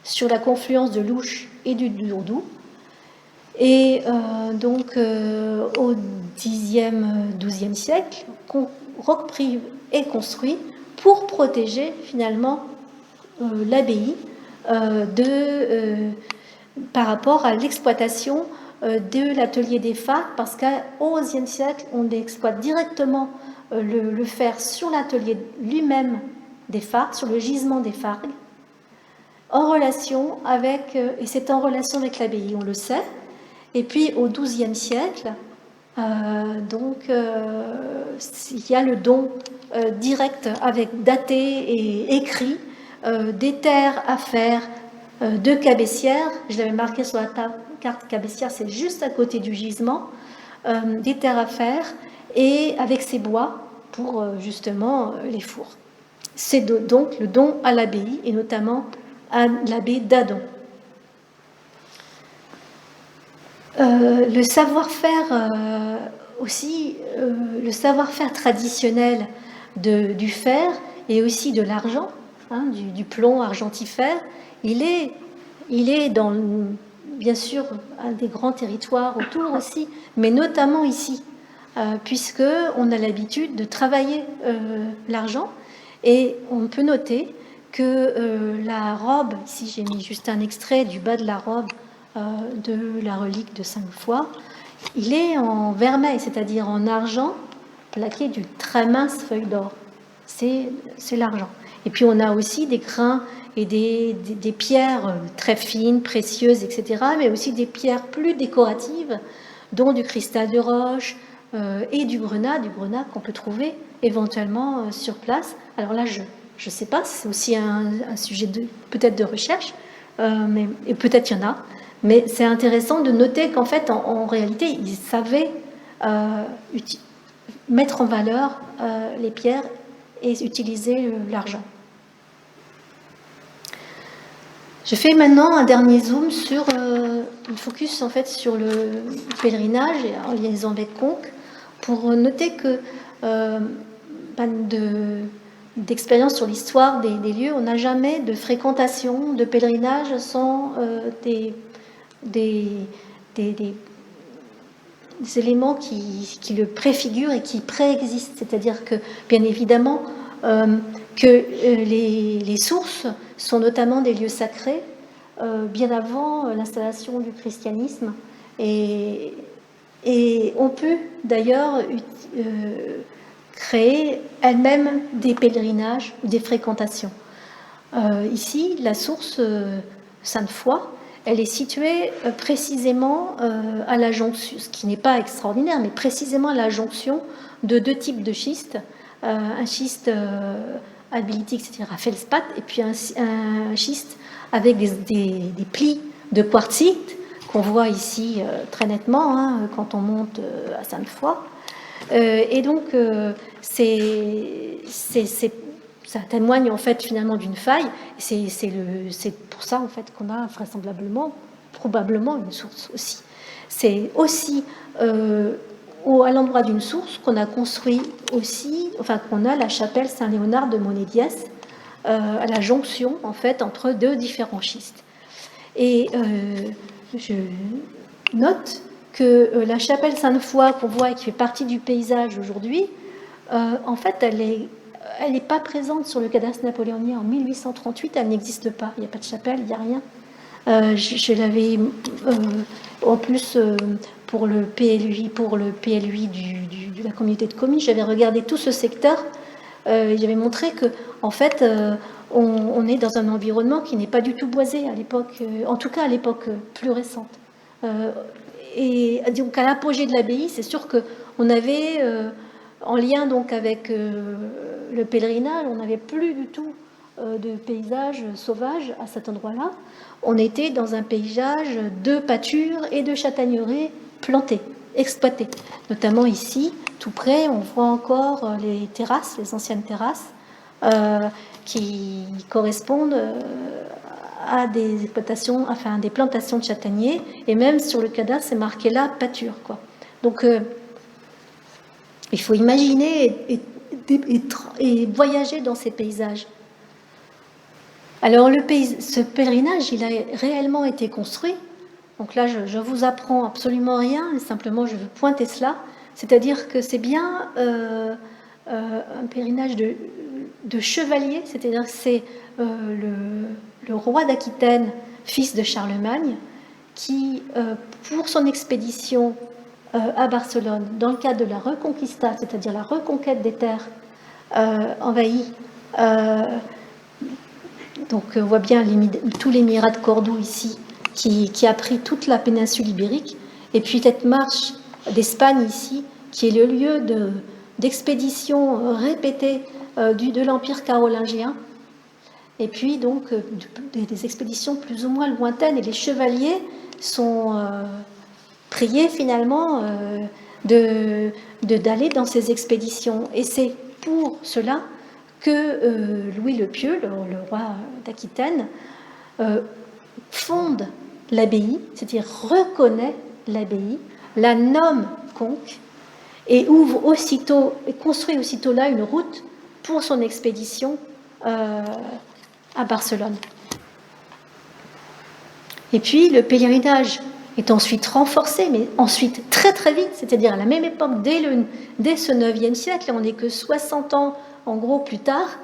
sur la confluence de l'Ouche et du Dourdou. Et donc, au Xe, XIIe siècle, Roqueprive est construit pour protéger finalement l'abbaye par rapport à l'exploitation de l'atelier des Fargues, parce qu'au XIe siècle, on exploite directement le fer sur l'atelier lui-même des Fargues, sur le gisement des Fargues, en relation avec, et c'est en relation avec l'abbaye, on le sait. Et puis au XIIe siècle, il y a le don direct avec daté et écrit des terres à faire de Cabessière. Je l'avais marqué sur la carte Cabessière, c'est juste à côté du gisement, des terres à faire et avec ses bois pour justement les fours. C'est donc le don à l'abbaye et notamment à l'abbé d'Adon. Le savoir-faire aussi, le savoir-faire traditionnel du fer et aussi de l'argent, du plomb argentifère, il est dans, bien sûr, un des grands territoires autour aussi, mais notamment ici, puisque on a l'habitude de travailler l'argent et on peut noter que la robe, ici j'ai mis juste un extrait du bas de la robe de la relique de Sainte-Foy, il est en vermeil, c'est-à-dire en argent, plaqué d'une très mince feuille d'or. C'est l'argent. Et puis on a aussi des grains et des pierres très fines, précieuses, etc., mais aussi des pierres plus décoratives, dont du cristal de roche et du grenat qu'on peut trouver éventuellement sur place. Alors là, je ne sais pas, c'est aussi un sujet peut-être de recherche, et peut-être il y en a. Mais c'est intéressant de noter qu'en fait, en réalité, ils savaient mettre en valeur les pierres et utiliser l'argent. Je fais maintenant un dernier zoom sur le focus en fait sur le pèlerinage en liaison avec Conques pour noter que d'expérience sur l'histoire des lieux, on n'a jamais de fréquentation, de pèlerinage sans des éléments qui le préfigurent et qui préexistent. C'est-à-dire que, bien évidemment, que les sources sont notamment des lieux sacrés bien avant l'installation du christianisme et on peut d'ailleurs créer elle-même des pèlerinages ou des fréquentations. Ici, la source Sainte-Foy, elle est située précisément à la jonction, ce qui n'est pas extraordinaire, mais précisément à la jonction de deux types de schistes, un schiste albilitique, c'est-à-dire à feldspath, et puis un schiste avec des plis de quartzite qu'on voit ici très nettement quand on monte à Sainte-Foy. Et donc, ça témoigne en fait finalement d'une faille. C'est pour ça en fait qu'on a vraisemblablement, probablement une source aussi. C'est aussi à l'endroit d'une source qu'on a construit aussi, enfin qu'on a la chapelle Saint-Léonard de Monédiès, à la jonction en fait entre deux différents schistes. Et je note que la chapelle Sainte-Foy qu'on voit et qui fait partie du paysage aujourd'hui, en fait, elle n'est pas présente sur le cadastre napoléonien en 1838, elle n'existe pas. Il n'y a pas de chapelle, il n'y a rien. Je l'avais en plus pour le PLUI de la communauté de communes, j'avais regardé tout ce secteur. J'avais montré que, en fait, on est dans un environnement qui n'est pas du tout boisé à l'époque, en tout cas à l'époque plus récente. Et donc à l'apogée de l'abbaye, c'est sûr qu'on avait, en lien donc avec le pèlerinage, on n'avait plus du tout de paysage sauvage à cet endroit-là. On était dans un paysage de pâtures et de châtaigneraies plantées, exploitées. Notamment ici, tout près, on voit encore les terrasses, les anciennes terrasses, qui correspondent à des exploitations, enfin des plantations de châtaigniers, et même sur le cadastre, c'est marqué là pâture, quoi. Donc, il faut imaginer et voyager dans ces paysages. Alors, ce pèlerinage, il a réellement été construit. Donc là, je vous apprends absolument rien, simplement je veux pointer cela. C'est-à-dire que c'est bien un pèlerinage de chevalier, c'est-à-dire que c'est le roi d'Aquitaine, fils de Charlemagne, qui, pour son expédition à Barcelone, dans le cadre de la Reconquista, c'est-à-dire la reconquête des terres envahies, donc on voit bien tout l'émirat de Cordoue ici, qui a pris toute la péninsule ibérique, et puis cette marche d'Espagne ici, qui est le lieu d'expéditions répétées de l'Empire carolingien, et puis donc des expéditions plus ou moins lointaines, et les chevaliers sont priés finalement d'aller dans ces expéditions. Et c'est pour cela que Louis le Pieux, le roi d'Aquitaine, fonde l'abbaye, c'est-à-dire reconnaît l'abbaye, la nomme conque, et construit aussitôt là une route pour son expédition à Barcelone. Et puis le pèlerinage est ensuite renforcé, mais ensuite très très vite, c'est-à-dire à la même époque, dès ce 9e siècle, on n'est que 60 ans en gros plus tard,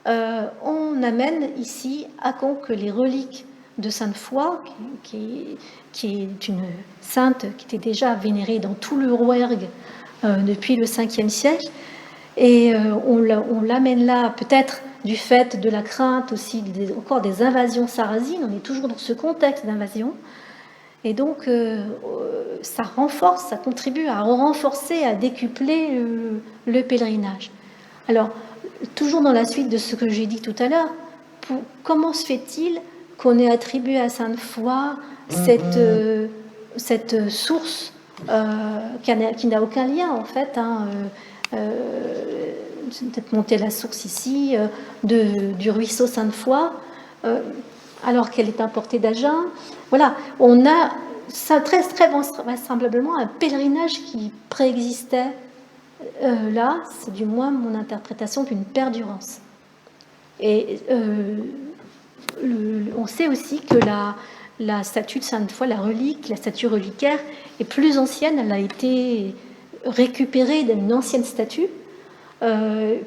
on amène ici à Conques les reliques de Sainte-Foy, qui est une sainte qui était déjà vénérée dans tout le Rouergue depuis le 5e siècle, et on l'amène là peut-être du fait de la crainte aussi encore des invasions sarrasines. On est toujours dans ce contexte d'invasion, et donc ça renforce, ça contribue à renforcer, à décupler le pèlerinage. Alors, toujours dans la suite de ce que j'ai dit tout à l'heure, comment se fait-il qu'on ait attribué à Sainte-Foy cette source qui n'a aucun lien en fait, peut-être monter la source ici du ruisseau Sainte-Foy, alors qu'elle est importée d'Agen. Voilà, on a ça, très vraisemblablement un pèlerinage qui préexistait là, c'est du moins mon interprétation d'une perdurance. Et on sait aussi que la statue de Sainte-Foy, la statue reliquaire, est plus ancienne. Elle a été récupérée d'une ancienne statue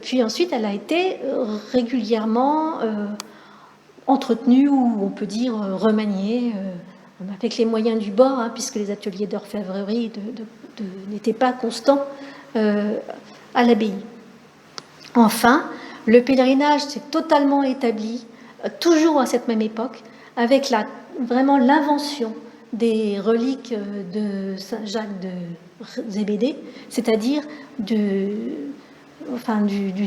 Puis ensuite, elle a été régulièrement entretenue, ou on peut dire remaniée, avec les moyens du bord, hein, puisque les ateliers d'orfèvrerie n'étaient pas constants à l'abbaye. Enfin, le pèlerinage s'est totalement établi, toujours à cette même époque, avec vraiment l'invention des reliques de Saint Jacques de Zébédée, c'est-à-dire d'une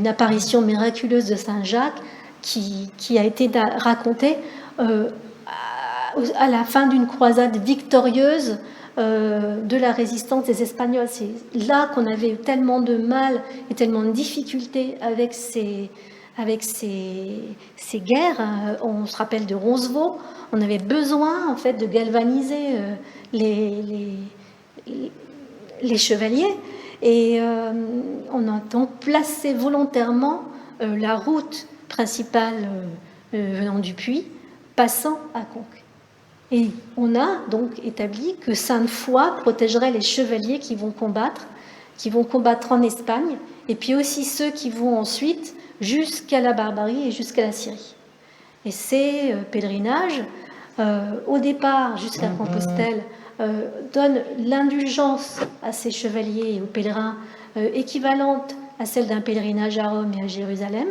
apparition miraculeuse de Saint Jacques qui a été racontée à la fin d'une croisade victorieuse de la résistance des Espagnols. C'est là qu'on avait eu tellement de mal et tellement de difficultés avec ces guerres. On se rappelle de Roncevaux. On avait besoin en fait de galvaniser les chevaliers, et on a donc placé volontairement la route principale venant du Puy, passant à Conques. Et on a donc établi que Sainte-Foy protégerait les chevaliers qui vont combattre en Espagne, et puis aussi ceux qui vont ensuite jusqu'à la Barbarie et jusqu'à la Syrie. Et ces pèlerinages, au départ jusqu'à Compostelle, donnent l'indulgence à ces chevaliers et aux pèlerins équivalente à celle d'un pèlerinage à Rome et à Jérusalem.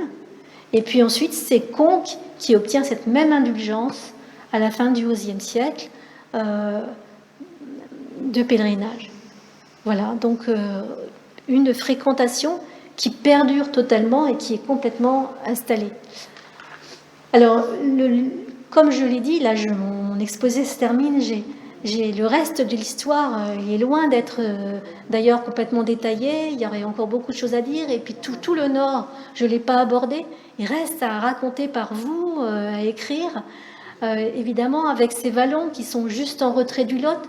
Et puis ensuite, c'est Conques qui obtient cette même indulgence à la fin du XIe siècle de pèlerinage. Voilà, donc une fréquentation qui perdure totalement et qui est complètement installée. Alors, comme je l'ai dit, là, mon exposé se termine, j'ai le reste de l'histoire, il est loin d'être d'ailleurs complètement détaillé, il y aurait encore beaucoup de choses à dire, et puis tout le Nord, je ne l'ai pas abordé, il reste à raconter par vous, à écrire, évidemment avec ces vallons qui sont juste en retrait du Lot,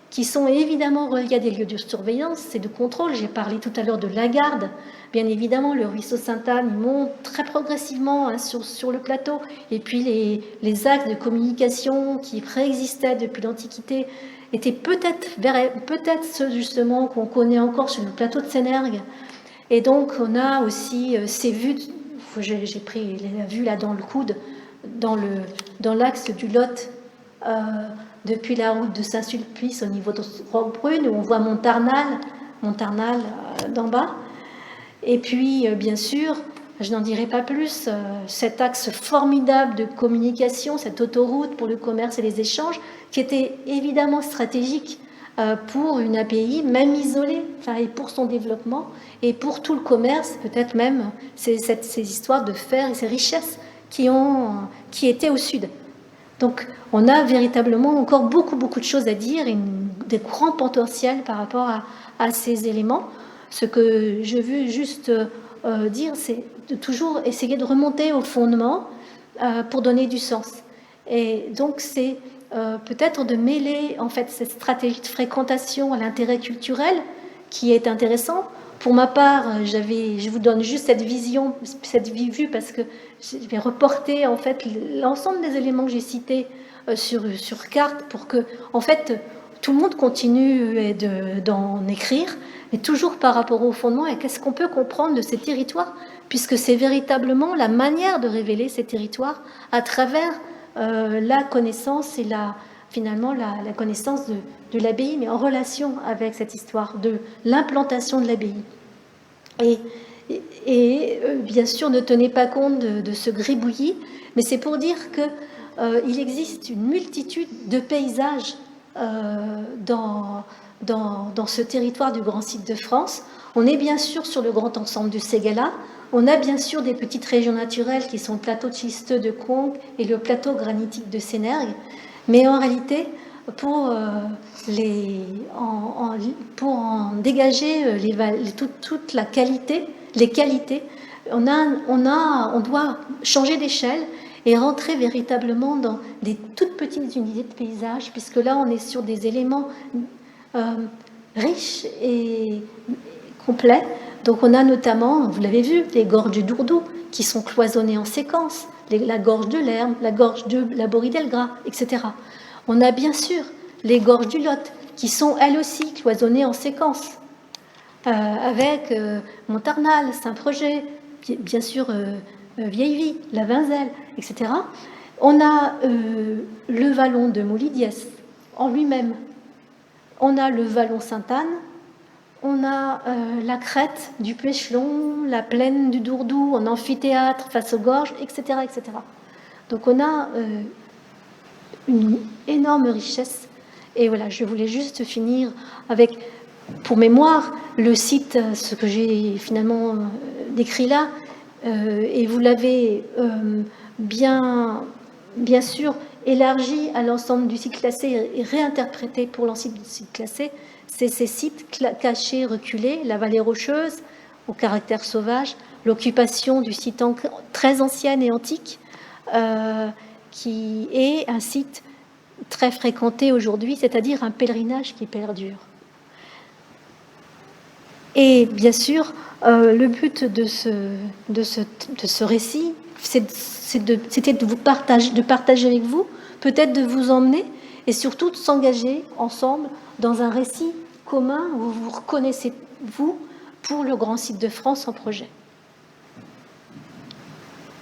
qui sont évidemment reliés à des lieux de surveillance et de contrôle. J'ai parlé tout à l'heure de la Garde. Bien évidemment, le ruisseau Sainte-Anne monte très progressivement sur le plateau. Et puis les axes de communication qui préexistaient depuis l'Antiquité étaient peut-être ceux justement qu'on connaît encore sur le plateau de Sénergue. Et donc, on a aussi ces vues, j'ai pris la vue là dans le coude, dans l'axe du Lot, depuis la route de Saint-Sulpice au niveau de Roquebrune, où on voit Montarnal d'en bas. Et puis, bien sûr, je n'en dirai pas plus, cet axe formidable de communication, cette autoroute pour le commerce et les échanges, qui était évidemment stratégique pour une abbaye, même isolée, et pour son développement, et pour tout le commerce, peut-être même ces histoires de fer et ces richesses qui étaient au sud. Donc, on a véritablement encore beaucoup de choses à dire, et des grands potentiels par rapport à ces éléments. Ce que je veux juste dire, c'est de toujours essayer de remonter au fondement pour donner du sens. Et donc, c'est peut-être de mêler en fait cette stratégie de fréquentation à l'intérêt culturel qui est intéressant. Pour ma part, je vous donne juste cette vision, cette vue, parce que je vais reporter en fait l'ensemble des éléments que j'ai cités sur carte pour que en fait tout le monde continue d'en écrire, mais toujours par rapport au fondement et qu'est-ce qu'on peut comprendre de ces territoires, puisque c'est véritablement la manière de révéler ces territoires à travers la connaissance et finalement la connaissance de l'abbaye, mais en relation avec cette histoire de l'implantation de l'abbaye. Et bien sûr, ne tenez pas compte de ce gribouillis, mais c'est pour dire qu'il existe une multitude de paysages dans ce territoire du Grand Site de France. On est bien sûr sur le grand ensemble du Ségala. On a bien sûr des petites régions naturelles qui sont le plateau schisteux de Conques et le plateau granitique de Sénergue. Mais en réalité, pour en dégager toute la qualité, les qualités, on doit changer d'échelle et rentrer véritablement dans des toutes petites unités de paysage, puisque là, on est sur des éléments riches et complets. Donc, on a notamment, vous l'avez vu, les gorges du Dourdou, qui sont cloisonnées en séquence, la gorge de l'Herme, la gorge de la Borie-Delgras, etc. On a bien sûr les gorges du Lot, qui sont elles aussi cloisonnées en séquence. avec Montarnal, Saint-Projet, bien sûr Vieille-Vie, La Vinzelle, etc. On a le vallon de Moulidiès en lui-même. On a le vallon Sainte-Anne, on a la crête du Péchelon, la plaine du Dourdou, en amphithéâtre face aux gorges, etc. etc. Donc on a une énorme richesse. Et voilà, je voulais juste finir avec, pour mémoire, le site, ce que j'ai finalement décrit là, et vous l'avez bien sûr élargi à l'ensemble du site classé et réinterprété pour l'ensemble du site classé, c'est ces sites cachés, reculés, la vallée rocheuse, au caractère sauvage, l'occupation du site très ancienne et antique, qui est un site très fréquenté aujourd'hui, c'est-à-dire un pèlerinage qui perdure. Et bien sûr, le but de ce récit, c'était de partager avec vous, peut-être de vous emmener, et surtout de s'engager ensemble dans un récit commun où vous vous reconnaissez, vous, pour le grand site de France en projet.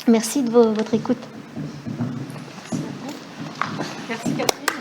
Merci de votre écoute. Merci Catherine.